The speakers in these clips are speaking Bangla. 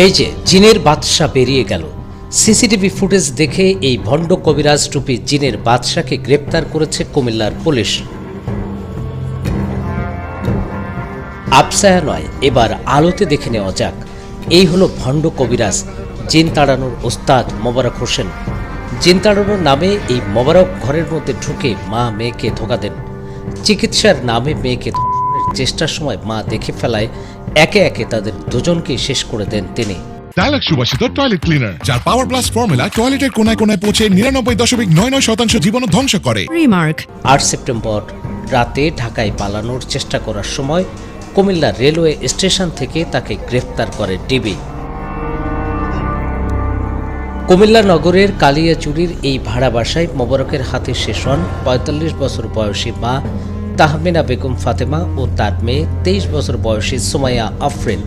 এই যে জিনের বাদশা বেরিয়ে গেল। সিসিটিভি ফুটেজ দেখে এই ভণ্ড কবিরাজ টুপি জিনের বাদশাকে গ্রেপ্তার করেছে কুমিল্লার পুলিশ। আবসায়া নয়, এবার আলোতে দেখে নেওয়া যাক। এই হলো ভণ্ড কবিরাজ, জিন তাড়ানোর ওস্তাদ মোবারক হোসেন। জিন তাড়ানোর নামে এই মোবারক ঘরের মধ্যে ঢুকে মা মেয়েকে ধোঁকা দেন। চিকিৎসার নামে মেয়েকে ধর্ষণের চেষ্টার সময় মা দেখে ফেলায় একে একে তাদের দুজনকেই শেষ করে দেন তিনি। ডায়ালগ সুবাসিত টয়লেট ক্লিনার, যার পাওয়ার প্লাস ফর্মুলা টয়লেটের কোনায় কোনায় পৌঁছে 99.99% জীবন ধ্বংস করে। 8 সেপ্টেম্বর রাতে ঢাকায় পালানোর চেষ্টা করার সময় কুমিল্লা রেলওয়ে স্টেশন থেকে তাকে গ্রেফতার করে ডিবি। কুমিল্লা নগরের কালিয়াচুরির এই ভাড়া বাসায় মোবারকের হাতে শেষ হন 45 বছর বয়সী মা তাহমিনা বেগম ফাতেমা ও তার মেয়ে 23 বছর বয়সী সুমাইয়া আফরিন।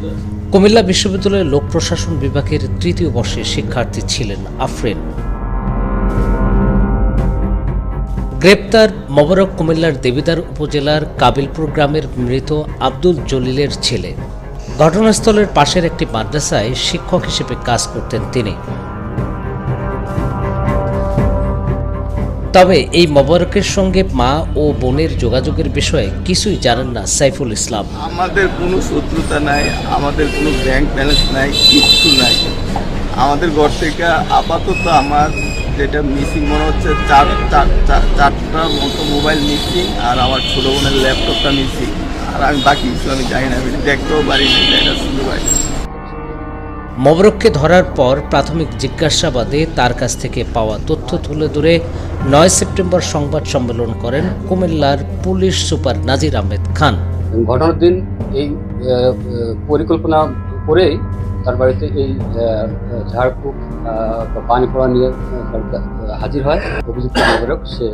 কুমিল্লা বিশ্ববিদ্যালয়ের লোক প্রশাসন বিভাগের 3য় বর্ষের শিক্ষার্থী ছিলেন আফরিন। গ্রেপ্তার মোবারক কুমিল্লার দেবিদ্বার উপজেলার কাবিলপুর গ্রামের মৃত আব্দুল জলিলের ছেলে। ঘটনাস্থলের পাশের একটি মাদ্রাসায় শিক্ষক হিসেবে কাজ করতেন তিনি। তবে এই মোবারকের সঙ্গে মা ও বোনের যোগাযোগের বিষয়ে কিছুই জানেন না সাইফুল ইসলাম। আমাদের কোনো শত্রুতা নাই, আমাদের কোনো ব্যাংক ব্যালেন্স নাই, কিচ্ছু নাই। আমাদের ঘর থেকে আপাতত আমার যেটা মিসিং মনে হচ্ছে চারটা মতো মোবাইল মিসিং, আর আমার ছোটো বোনের ল্যাপটপটা মিসিং। আর আমি বাকি কিছু আমি জানি না, আমি দেখতেও পারি না, এটা শুনতে পারি। মোবারককে ধরার পর প্রাথমিক জিজ্ঞাসাবাদে তার কাছ থেকে পাওয়া তথ্য তুলে ধরে 9 সেপ্টেম্বর সংবাদ সম্মেলন করেন কুমিল্লার পুলিশ সুপার নাজির আহমেদ খান। ঘটনার দিন এই পরিকল্পনা করেই তার বাড়িতে এই ঝাড়ফুঁক পানি পড়া নিয়ে হাজির হয় অভিযুক্ত মোবারক। সে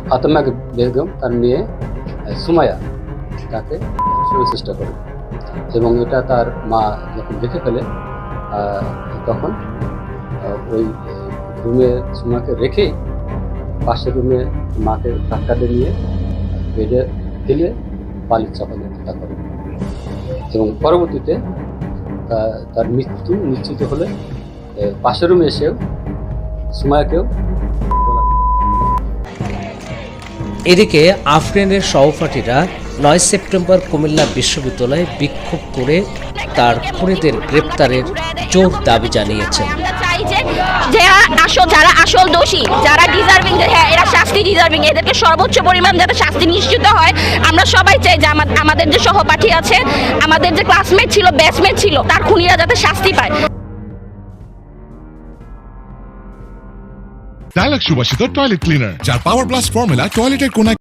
ফাতেমা বেগম তার মেয়ে সুমাইয়া তাকে ধর্ষণের চেষ্টা করে এবং এটা তার মা যখন দেখে ফেলে তখন ওই রুমে সুমাকে রেখেই পাশের রুমে মাকে ধাক্কা দিয়ে নিয়ে বেডে ফেলে বালির চাপা দিয়ে হত্যা করে এবং পরবর্তীতে তার মৃত্যু নিশ্চিত হলে পাশের রুমে এসেও সুমায়াকেও। এদিকে আফরিনের সহপাঠীরা 9 সেপ্টেম্বর কুমিল্লা বিশ্ববিদ্যালয়ে বিক্ষোভ করে তার খুনিদের গ্রেপ্তারের জোর দাবি জানিয়েছেন। যারা আসল দোষী, যারা ডিজার্ভিং, হ্যাঁ এরা শাস্তি ডিজার্ভিং, এদেরকে সর্বোচ্চ পরিমাণ যাতে শাস্তি নিশ্চিত হয়। আমরা সবাই চাই যে আমাদের যে সহপাঠী আছে, আমাদের যে ক্লাসমেট ছিল, ব্যাচমেট ছিল, তার খুনিরা যাতে শাস্তি পায়। ডায়ালগ সুবাসিত টয়লেট ক্লিনার, যার পাওয়ার প্লাস ফর্মুলা টয়লেটের কোনায়